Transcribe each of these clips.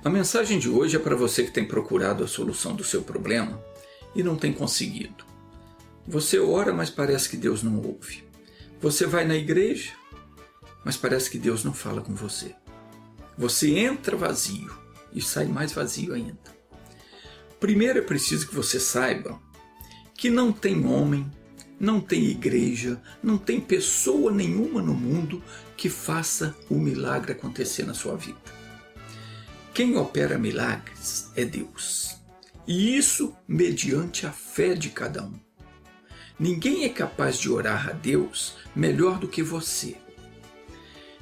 A mensagem de hoje é para você que tem procurado a solução do seu problema e não tem conseguido. Você ora, mas parece que Deus não ouve. Você vai na igreja, mas parece que Deus não fala com você. Você entra vazio e sai mais vazio ainda. Primeiro é preciso que você saiba que não tem homem, não tem igreja, não tem pessoa nenhuma no mundo que faça o milagre acontecer na sua vida. Quem opera milagres é Deus. E isso mediante a fé de cada um. Ninguém é capaz de orar a Deus melhor do que você.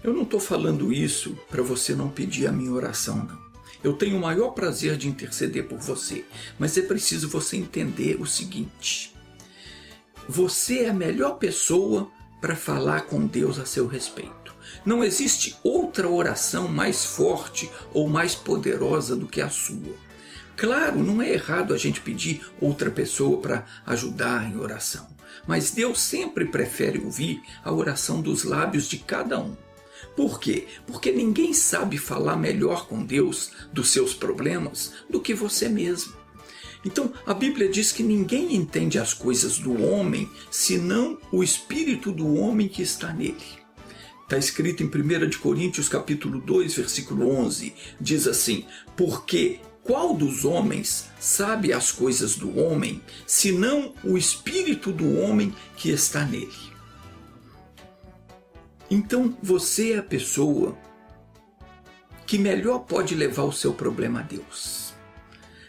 Eu não estou falando isso para você não pedir a minha oração, não. Eu tenho o maior prazer de interceder por você, mas é preciso você entender o seguinte. Você é a melhor pessoa para falar com Deus a seu respeito. Não existe outra oração mais forte ou mais poderosa do que a sua. Claro, não é errado a gente pedir outra pessoa para ajudar em oração, mas Deus sempre prefere ouvir a oração dos lábios de cada um. Por quê? Porque ninguém sabe falar melhor com Deus dos seus problemas do que você mesmo. Então, a Bíblia diz que ninguém entende as coisas do homem, senão o espírito do homem que está nele. Está escrito em 1 Coríntios capítulo 2, versículo 11, diz assim: porque qual dos homens sabe as coisas do homem, senão o espírito do homem que está nele? Então você é a pessoa que melhor pode levar o seu problema a Deus.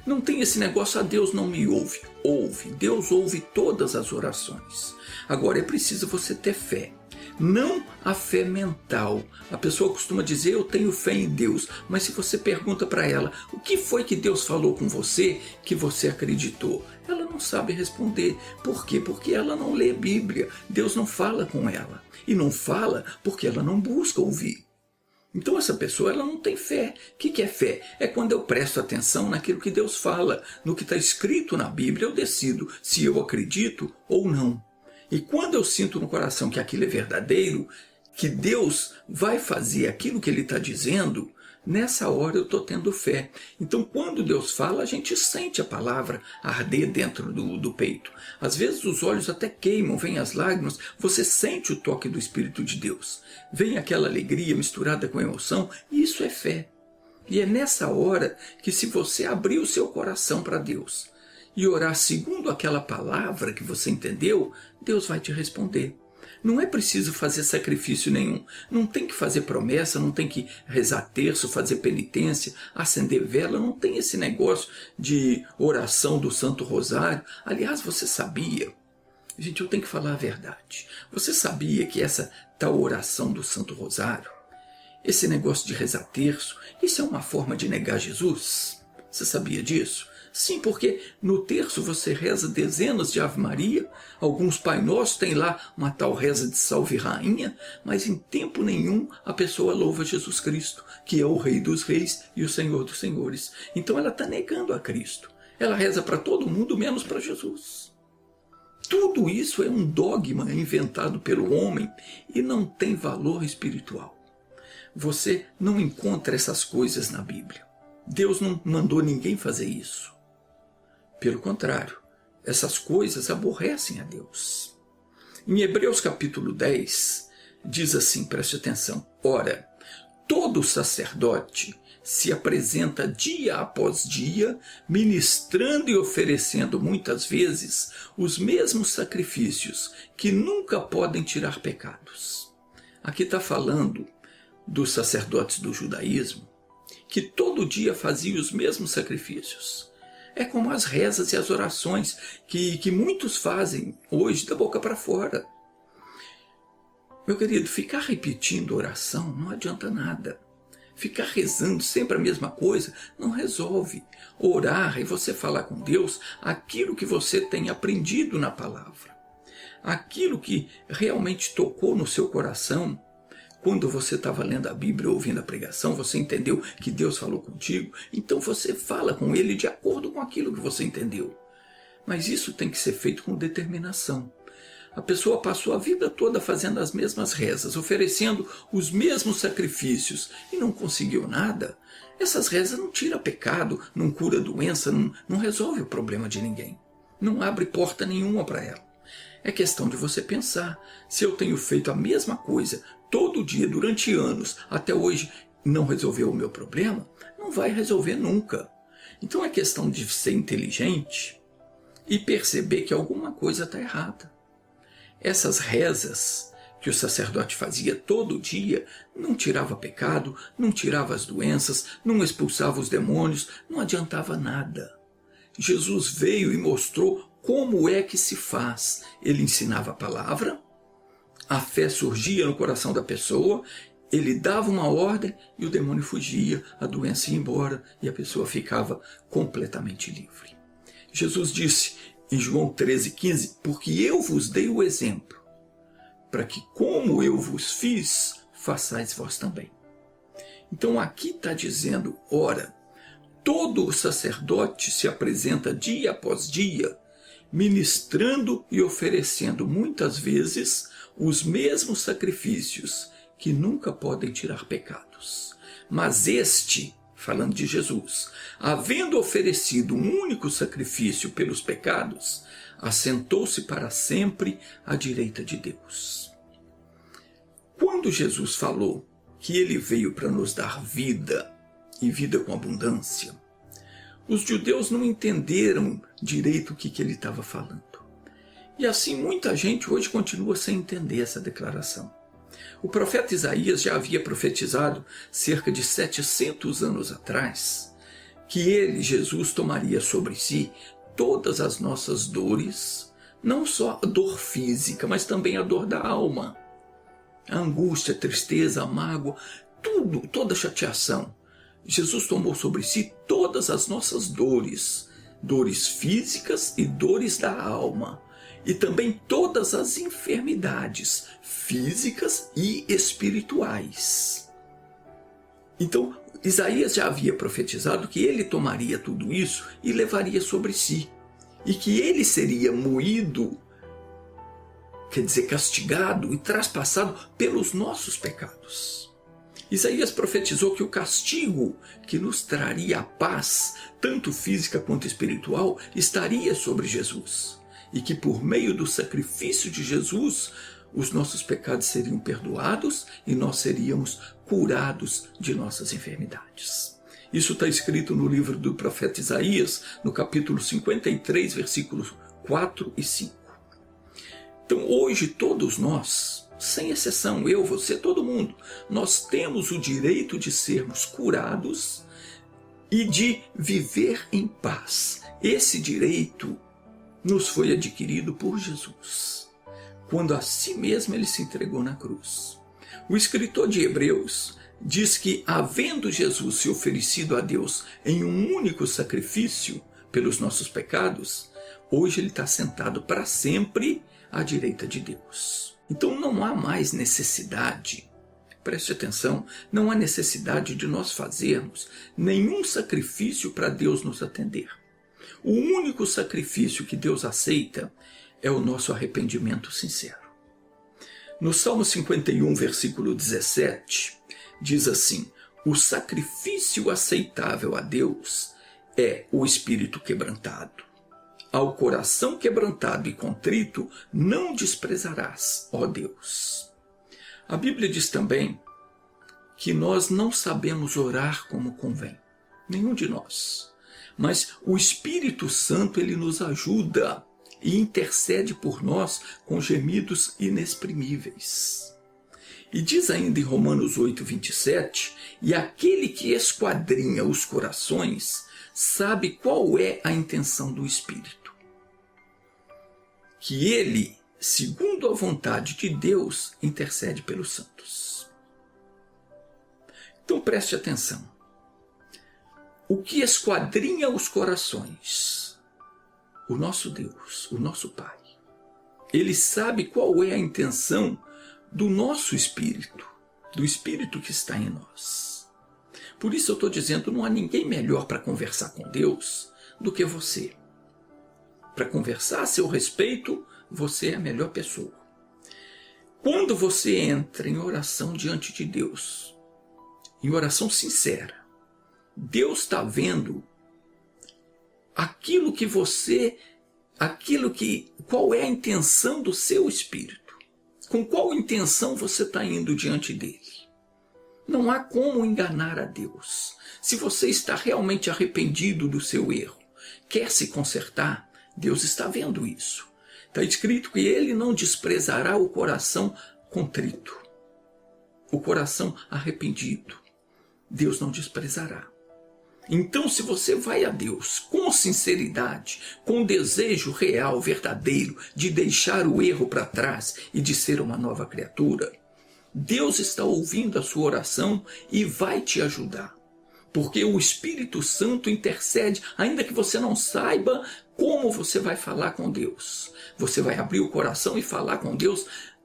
Não tem esse negócio, Deus não me ouve. Ouve, Deus ouve todas as orações. Agora é preciso você ter fé. Não a fé mental. A pessoa costuma dizer, eu tenho fé em Deus. Mas se você pergunta para ela, o que foi que Deus falou com você que você acreditou? Ela não sabe responder. Por quê? Porque ela não lê Bíblia. Deus não fala com ela. E não fala porque ela não busca ouvir. Então essa pessoa ela não tem fé. O que é fé? É quando eu presto atenção naquilo que Deus fala. No que está escrito na Bíblia eu decido se eu acredito ou não. E quando eu sinto no coração que aquilo é verdadeiro, que Deus vai fazer aquilo que Ele está dizendo, nessa hora eu estou tendo fé. Então quando Deus fala, a gente sente a palavra arder dentro do peito. Às vezes os olhos até queimam, vêm as lágrimas, você sente o toque do Espírito de Deus. Vem aquela alegria misturada com emoção, e isso é fé. E é nessa hora que se você abrir o seu coração para Deus, e orar segundo aquela palavra que você entendeu, Deus vai te responder. Não é preciso fazer sacrifício nenhum. Não tem que fazer promessa, não tem que rezar terço, fazer penitência, acender vela. Não tem esse negócio de oração do Santo Rosário. Aliás, você sabia? Gente, eu tenho que falar a verdade. Você sabia que essa tal oração do Santo Rosário, esse negócio de rezar terço, isso é uma forma de negar Jesus? Você sabia disso? Sim, porque no terço você reza dezenas de Ave Maria, alguns Pai Nosso, tem lá uma tal reza de Salve Rainha, mas em tempo nenhum a pessoa louva Jesus Cristo, que é o Rei dos Reis e o Senhor dos Senhores. Então ela está negando a Cristo. Ela reza para todo mundo, menos para Jesus. Tudo isso é um dogma inventado pelo homem e não tem valor espiritual. Você não encontra essas coisas na Bíblia. Deus não mandou ninguém fazer isso. Pelo contrário, essas coisas aborrecem a Deus. Em Hebreus capítulo 10, diz assim, preste atenção. Ora, todo sacerdote se apresenta dia após dia, ministrando e oferecendo muitas vezes os mesmos sacrifícios que nunca podem tirar pecados. Aqui está falando dos sacerdotes do judaísmo, que todo dia faziam os mesmos sacrifícios. É como as rezas e as orações que muitos fazem hoje da boca para fora. Meu querido, ficar repetindo oração não adianta nada. Ficar rezando sempre a mesma coisa não resolve. Orar é você falar com Deus aquilo que você tem aprendido na palavra. Aquilo que realmente tocou no seu coração. Quando você estava lendo a Bíblia, ouvindo a pregação, você entendeu que Deus falou contigo, então você fala com Ele de acordo com aquilo que você entendeu. Mas isso tem que ser feito com determinação. A pessoa passou a vida toda fazendo as mesmas rezas, oferecendo os mesmos sacrifícios e não conseguiu nada. Essas rezas não tiram pecado, não cura doença, não resolve o problema de ninguém. Não abre porta nenhuma para ela. É questão de você pensar. Se eu tenho feito a mesma coisa todo dia, durante anos, até hoje, não resolveu o meu problema, não vai resolver nunca. Então é questão de ser inteligente e perceber que alguma coisa está errada. Essas rezas que o sacerdote fazia todo dia não tirava pecado, não tirava as doenças, não expulsava os demônios, não adiantava nada. Jesus veio e mostrou como é que se faz. Ele ensinava a palavra, a fé surgia no coração da pessoa, ele dava uma ordem e o demônio fugia, a doença ia embora e a pessoa ficava completamente livre. Jesus disse em João 13,15, porque eu vos dei o exemplo, para que como eu vos fiz, façais vós também. Então aqui está dizendo, ora, todo sacerdote se apresenta dia após dia, ministrando e oferecendo muitas vezes os mesmos sacrifícios que nunca podem tirar pecados. Mas este, falando de Jesus, havendo oferecido um único sacrifício pelos pecados, assentou-se para sempre à direita de Deus. Quando Jesus falou que ele veio para nos dar vida, e vida com abundância, os judeus não entenderam direito o que ele estava falando. E assim muita gente hoje continua sem entender essa declaração. O profeta Isaías já havia profetizado cerca de 700 anos atrás que ele, Jesus, tomaria sobre si todas as nossas dores, não só a dor física, mas também a dor da alma. A angústia, a tristeza, a mágoa, tudo, toda chateação. Jesus tomou sobre si todas as nossas dores, dores físicas e dores da alma, e também todas as enfermidades físicas e espirituais. Então, Isaías já havia profetizado que ele tomaria tudo isso e levaria sobre si, e que ele seria moído, quer dizer, castigado e traspassado pelos nossos pecados. Isaías profetizou que o castigo que nos traria a paz, tanto física quanto espiritual, estaria sobre Jesus. E que por meio do sacrifício de Jesus, os nossos pecados seriam perdoados e nós seríamos curados de nossas enfermidades. Isso está escrito no livro do profeta Isaías, no capítulo 53, versículos 4 e 5. Então hoje todos nós, sem exceção, eu, você, todo mundo, nós temos o direito de sermos curados e de viver em paz. Esse direito nos foi adquirido por Jesus, quando a si mesmo ele se entregou na cruz. O escritor de Hebreus diz que, havendo Jesus se oferecido a Deus em um único sacrifício pelos nossos pecados, hoje ele está sentado para sempre à direita de Deus. Então não há mais necessidade, preste atenção, não há necessidade de nós fazermos nenhum sacrifício para Deus nos atender. O único sacrifício que Deus aceita é o nosso arrependimento sincero. No Salmo 51, versículo 17, diz assim: o sacrifício aceitável a Deus é o espírito quebrantado. Ao coração quebrantado e contrito não desprezarás, ó Deus. A Bíblia diz também que nós não sabemos orar como convém, nenhum de nós. Mas o Espírito Santo ele nos ajuda e intercede por nós com gemidos inexprimíveis. E diz ainda em Romanos 8, 27, e aquele que esquadrinha os corações sabe qual é a intenção do Espírito. Que ele, segundo a vontade de Deus, intercede pelos santos. Então preste atenção. O que esquadrinha os corações? O nosso Deus, o nosso Pai. Ele sabe qual é a intenção do nosso espírito, do espírito que está em nós. Por isso eu estou dizendo, não há ninguém melhor para conversar com Deus do que você. Para conversar a seu respeito, você é a melhor pessoa. Quando você entra em oração diante de Deus, em oração sincera, Deus está vendo qual é a intenção do seu espírito, com qual intenção você está indo diante dele. Não há como enganar a Deus. Se você está realmente arrependido do seu erro, quer se consertar, Deus está vendo isso. Está escrito que ele não desprezará o coração contrito, o coração arrependido. Deus não desprezará. Então, se você vai a Deus com sinceridade, com desejo real, verdadeiro, de deixar o erro para trás e de ser uma nova criatura, Deus está ouvindo a sua oração e vai te ajudar. Porque o Espírito Santo intercede, ainda que você não saiba como você vai falar com Deus. Você vai abrir o coração e falar com Deus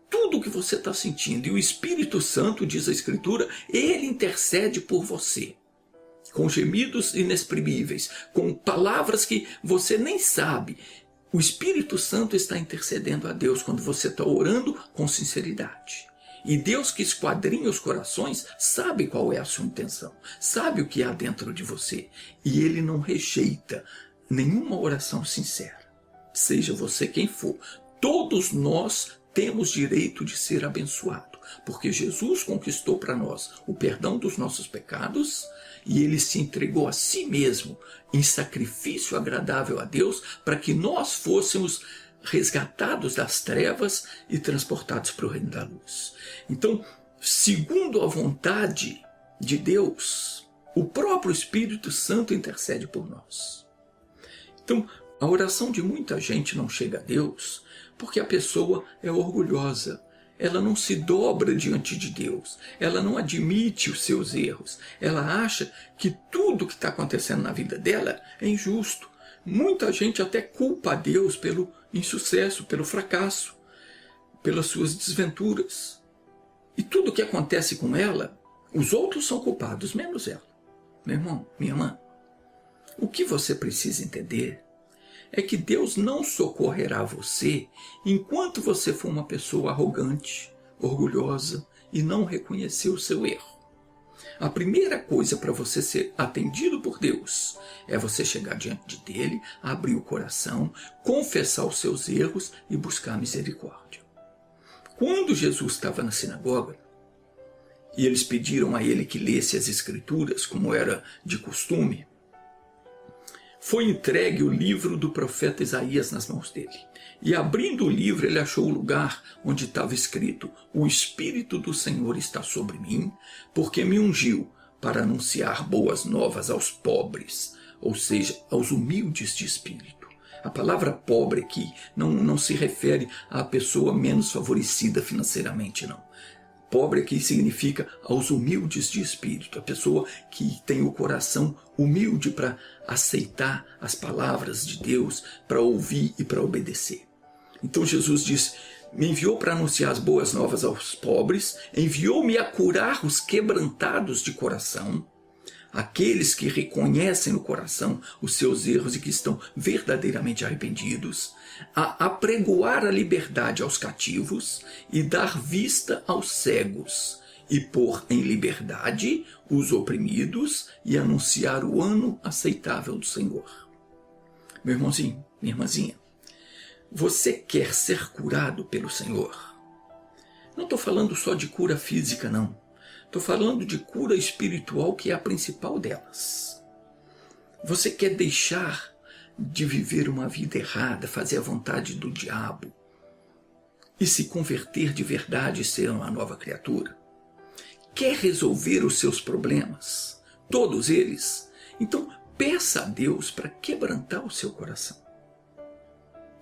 tudo o que você está sentindo. E o Espírito Santo, diz a Escritura, ele intercede por você. Com gemidos inexprimíveis, com palavras que você nem sabe. O Espírito Santo está intercedendo a Deus quando você está orando com sinceridade. E Deus, que esquadrinha os corações, sabe qual é a sua intenção, sabe o que há dentro de você. E ele não rejeita nenhuma oração sincera. Seja você quem for, todos nós temos direito de ser abençoado, porque Jesus conquistou para nós o perdão dos nossos pecados e ele se entregou a si mesmo em sacrifício agradável a Deus para que nós fôssemos resgatados das trevas e transportados para o reino da luz. Então, segundo a vontade de Deus, o próprio Espírito Santo intercede por nós. Então, a oração de muita gente não chega a Deus porque a pessoa é orgulhosa. Ela não se dobra diante de Deus. Ela não admite os seus erros. Ela acha que tudo que está acontecendo na vida dela é injusto. Muita gente até culpa a Deus pelo insucesso, pelo fracasso, pelas suas desventuras. E tudo que acontece com ela, os outros são culpados, menos ela. Meu irmão, minha irmã, o que você precisa entender é que Deus não socorrerá você enquanto você for uma pessoa arrogante, orgulhosa e não reconhecer o seu erro. A primeira coisa para você ser atendido por Deus é você chegar diante dele, abrir o coração, confessar os seus erros e buscar misericórdia. Quando Jesus estava na sinagoga e eles pediram a ele que lesse as Escrituras, como era de costume, foi entregue o livro do profeta Isaías nas mãos dele. E abrindo o livro, ele achou o lugar onde estava escrito: o Espírito do Senhor está sobre mim, porque me ungiu para anunciar boas novas aos pobres, ou seja, aos humildes de espírito. A palavra pobre aqui não se refere à pessoa menos favorecida financeiramente, não. Pobre aqui significa aos humildes de espírito, a pessoa que tem o coração humilde para aceitar as palavras de Deus, para ouvir e para obedecer. Então Jesus diz: me enviou para anunciar as boas novas aos pobres, enviou-me a curar os quebrantados de coração, aqueles que reconhecem no coração os seus erros e que estão verdadeiramente arrependidos, a apregoar a liberdade aos cativos e dar vista aos cegos, e pôr em liberdade os oprimidos e anunciar o ano aceitável do Senhor. Meu irmãozinho, minha irmãzinha, você quer ser curado pelo Senhor? Não estou falando só de cura física, não. Estou falando de cura espiritual, que é a principal delas. Você quer deixar de viver uma vida errada, fazer a vontade do diabo e se converter de verdade e ser uma nova criatura? Quer resolver os seus problemas, todos eles? Então peça a Deus para quebrantar o seu coração.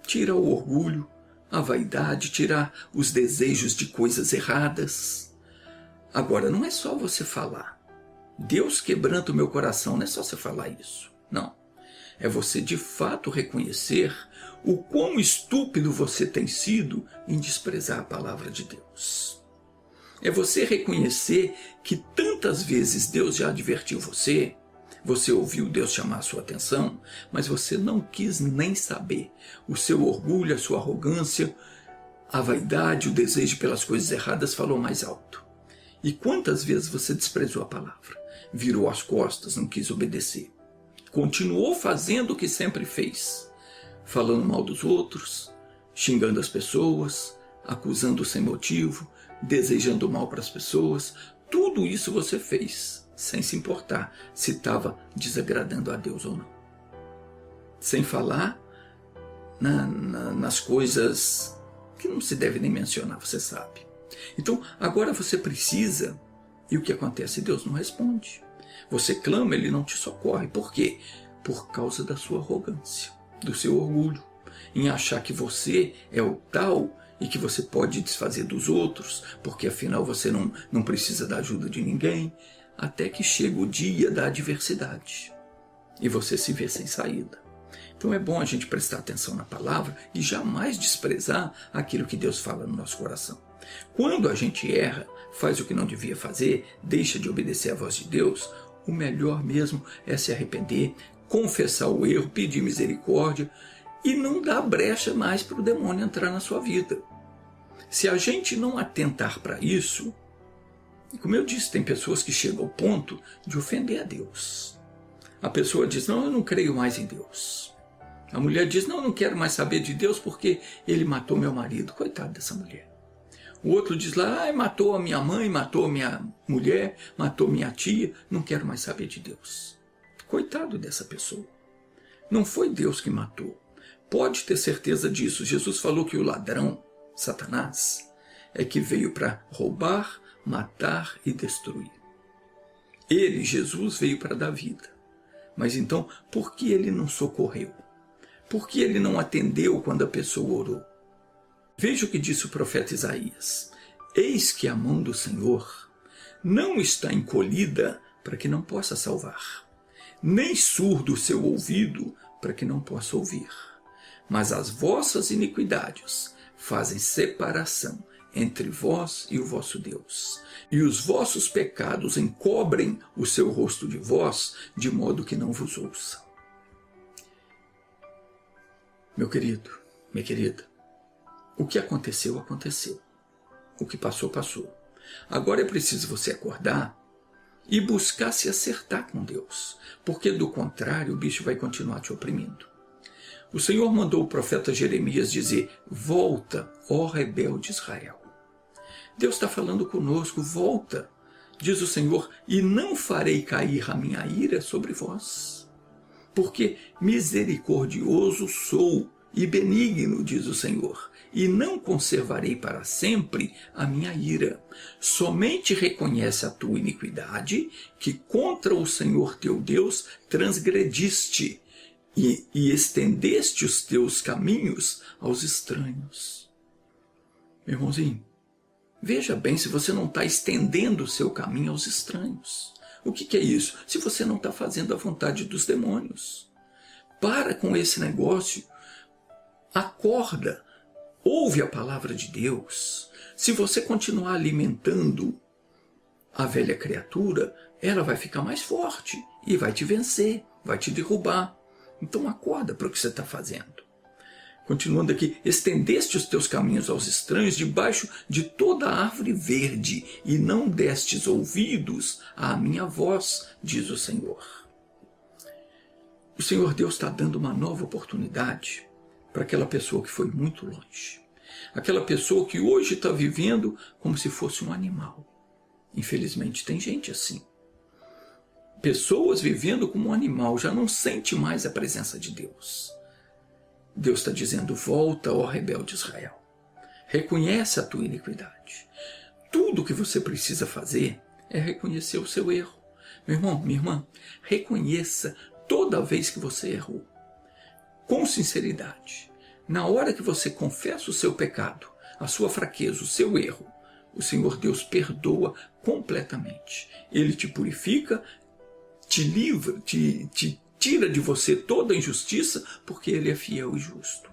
Tira o orgulho, a vaidade, tirar os desejos de coisas erradas. Agora, não é só você falar: Deus quebranta o meu coração, não é só você falar isso. Não. É você de fato reconhecer o quão estúpido você tem sido em desprezar a palavra de Deus. É você reconhecer que tantas vezes Deus já advertiu você, Você ouviu Deus chamar a sua atenção, mas você não quis nem saber. O seu orgulho, a sua arrogância, a vaidade, o desejo pelas coisas erradas falou mais alto. E quantas vezes você desprezou a palavra? Virou as costas, não quis obedecer. Continuou fazendo o que sempre fez. Falando mal dos outros, xingando as pessoas, acusando sem motivo, desejando mal para as pessoas. Tudo isso você fez, sem se importar se estava desagradando a Deus ou não. Sem falar nas coisas que não se deve nem mencionar, você sabe. Então, agora você precisa, e o que acontece? Deus não responde. Você clama, Ele não te socorre. Por quê? Por causa da sua arrogância, do seu orgulho, em achar que você é o tal e que você pode desfazer dos outros, porque afinal você não precisa da ajuda de ninguém, até que chega o dia da adversidade e você se vê sem saída. Então é bom a gente prestar atenção na palavra e jamais desprezar aquilo que Deus fala no nosso coração. Quando a gente erra, faz o que não devia fazer, deixa de obedecer à voz de Deus, o melhor mesmo é se arrepender, confessar o erro, pedir misericórdia e não dar brecha mais para o demônio entrar na sua vida. Se a gente não atentar para isso, como eu disse, tem pessoas que chegam ao ponto de ofender a Deus. A pessoa diz, não, eu não creio mais em Deus. A mulher diz, não, eu não quero mais saber de Deus porque ele matou meu marido. Coitado dessa mulher. O outro diz lá, matou a minha mãe, matou a minha mulher, matou minha tia, não quero mais saber de Deus. Coitado dessa pessoa. Não foi Deus que matou. Pode ter certeza disso. Jesus falou que o ladrão, Satanás, é que veio para roubar, matar e destruir. Ele, Jesus, veio para dar vida. Mas então, por que ele não socorreu? Por que ele não atendeu quando a pessoa orou? Veja o que disse o profeta Isaías. Eis que a mão do Senhor não está encolhida para que não possa salvar, nem surdo o seu ouvido para que não possa ouvir. Mas as vossas iniquidades fazem separação entre vós e o vosso Deus, e os vossos pecados encobrem o seu rosto de vós, de modo que não vos ouça. Meu querido, minha querida, o que aconteceu, aconteceu. O que passou, passou. Agora é preciso você acordar e buscar se acertar com Deus, porque do contrário o bicho vai continuar te oprimindo. O Senhor mandou o profeta Jeremias dizer, volta, ó rebelde Israel. Deus está falando conosco, volta, diz o Senhor, e não farei cair a minha ira sobre vós. Porque misericordioso sou e benigno, diz o Senhor, e não conservarei para sempre a minha ira. Somente reconhece a tua iniquidade, que contra o Senhor teu Deus transgrediste, e estendeste os teus caminhos aos estranhos. Meu irmãozinho, veja bem se você não está estendendo o seu caminho aos estranhos. O que é isso? Se você não está fazendo a vontade dos demônios. Para com esse negócio. Acorda. Ouve a palavra de Deus. Se você continuar alimentando a velha criatura, ela vai ficar mais forte e vai te vencer, vai te derrubar. Então acorda para o que você está fazendo. Continuando aqui, estendeste os teus caminhos aos estranhos debaixo de toda a árvore verde e não destes ouvidos à minha voz, diz o Senhor. O Senhor Deus está dando uma nova oportunidade para aquela pessoa que foi muito longe. Aquela pessoa que hoje está vivendo como se fosse um animal. Infelizmente tem gente assim. Pessoas vivendo como um animal, já não sente mais a presença de Deus. Deus está dizendo, volta, ó rebelde Israel. Reconhece a tua iniquidade. Tudo o que você precisa fazer é reconhecer o seu erro. Meu irmão, minha irmã, reconheça toda vez que você errou. Com sinceridade. Na hora que você confessa o seu pecado, a sua fraqueza, o seu erro, o Senhor Deus perdoa completamente. Ele te purifica, te livra, te tira de você toda a injustiça, porque Ele é fiel e justo.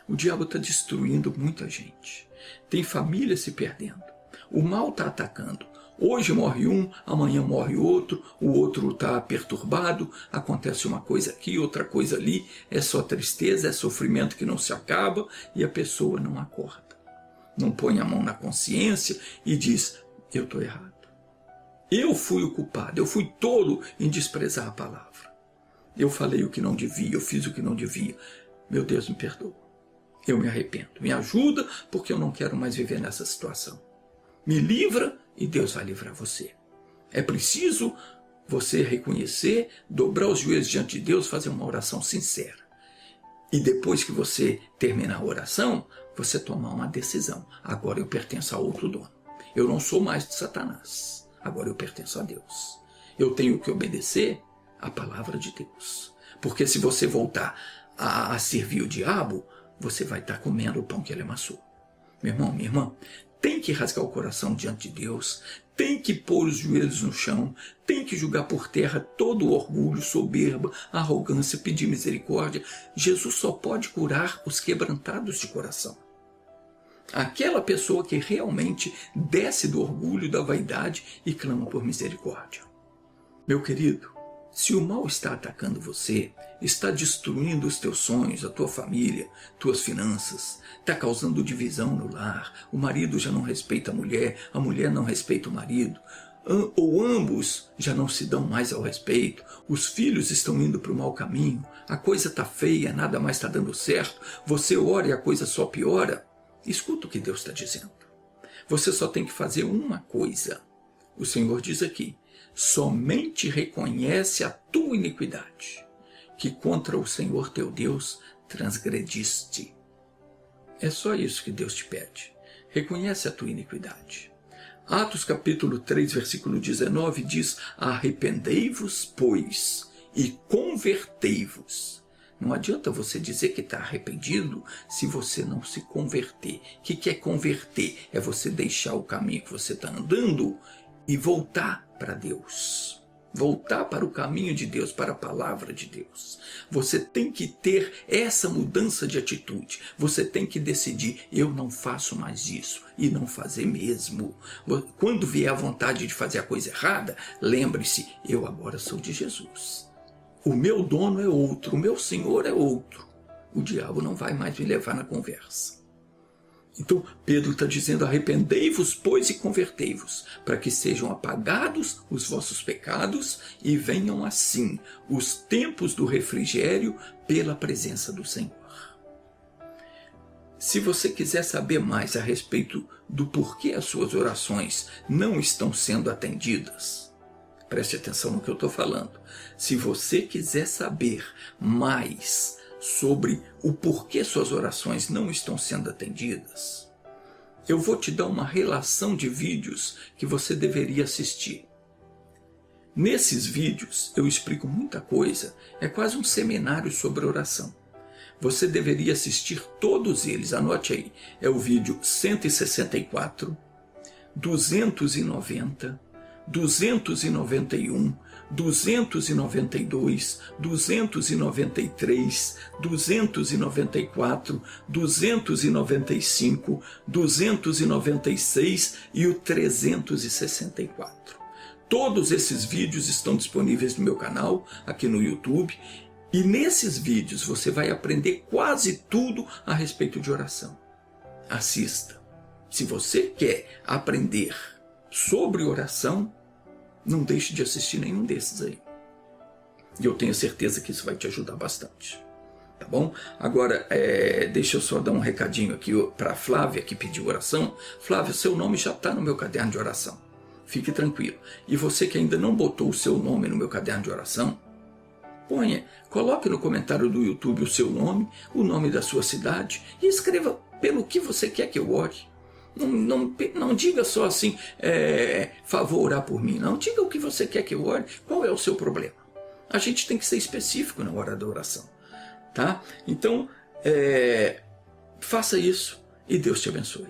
O diabo está destruindo muita gente. Tem família se perdendo. O mal está atacando. Hoje morre um, amanhã morre outro, o outro está perturbado, acontece uma coisa aqui, outra coisa ali, é só tristeza, é sofrimento que não se acaba e a pessoa não acorda. Não põe a mão na consciência e diz, eu estou errado. Eu fui o culpado, eu fui tolo em desprezar a palavra. Eu falei o que não devia, eu fiz o que não devia. Meu Deus, me perdoa. Eu me arrependo, me ajuda porque eu não quero mais viver nessa situação. Me livra e Deus vai livrar você. É preciso você reconhecer, dobrar os joelhos diante de Deus, fazer uma oração sincera. E depois que você terminar a oração, você tomar uma decisão. Agora eu pertenço a outro dono. Eu não sou mais de Satanás. Agora eu pertenço a Deus. Eu tenho que obedecer à palavra de Deus. Porque se você voltar a servir o diabo, você vai estar comendo o pão que ele amassou. Meu irmão, minha irmã, tem que rasgar o coração diante de Deus, tem que pôr os joelhos no chão, tem que jogar por terra todo o orgulho, soberba, arrogância, pedir misericórdia. Jesus só pode curar os quebrantados de coração. Aquela pessoa que realmente desce do orgulho, da vaidade e clama por misericórdia. Meu querido, se o mal está atacando você, está destruindo os teus sonhos, a tua família, tuas finanças, está causando divisão no lar, o marido já não respeita a mulher não respeita o marido, ou ambos já não se dão mais ao respeito, os filhos estão indo para o mau caminho, a coisa está feia, nada mais está dando certo, você ora e a coisa só piora, escuta o que Deus está dizendo. Você só tem que fazer uma coisa. O Senhor diz aqui, somente reconhece a tua iniquidade, que contra o Senhor teu Deus transgrediste. É só isso que Deus te pede. Reconhece a tua iniquidade. Atos capítulo 3, versículo 19 diz, arrependei-vos, pois, e convertei-vos. Não adianta você dizer que está arrependido se você não se converter. O que é converter? É você deixar o caminho que você está andando e voltar para Deus. Voltar para o caminho de Deus, para a palavra de Deus. Você tem que ter essa mudança de atitude. Você tem que decidir, eu não faço mais isso. E não fazer mesmo. Quando vier a vontade de fazer a coisa errada, lembre-se, eu agora sou de Jesus. O meu dono é outro, o meu Senhor é outro. O diabo não vai mais me levar na conversa. Então, Pedro está dizendo, arrependei-vos, pois, e convertei-vos, para que sejam apagados os vossos pecados e venham assim os tempos do refrigério pela presença do Senhor. Se você quiser saber mais a respeito do porquê as suas orações não estão sendo atendidas, preste atenção no que eu estou falando. Se você quiser saber mais sobre o porquê suas orações não estão sendo atendidas, eu vou te dar uma relação de vídeos que você deveria assistir. Nesses vídeos eu explico muita coisa, é quase um seminário sobre oração. Você deveria assistir todos eles, anote aí, é o vídeo 164, 290, 291, 292, 293, 294, 295, 296 e o 364. Todos esses vídeos estão disponíveis no meu canal, aqui no YouTube, e nesses vídeos você vai aprender quase tudo a respeito de oração. Assista. Se você quer aprender sobre oração, não deixe de assistir nenhum desses aí. E eu tenho certeza que isso vai te ajudar bastante. Tá bom? Agora, deixa eu só dar um recadinho aqui para a Flávia, que pediu oração. Flávia, seu nome já está no meu caderno de oração. Fique tranquilo. E você que ainda não botou o seu nome no meu caderno de oração, coloque no comentário do YouTube o seu nome, o nome da sua cidade e escreva pelo que você quer que eu ore. Não diga só assim, favor orar por mim. Não, diga o que você quer que eu ore. Qual é o seu problema? A gente tem que ser específico na hora da oração. Tá? Então, faça isso e Deus te abençoe.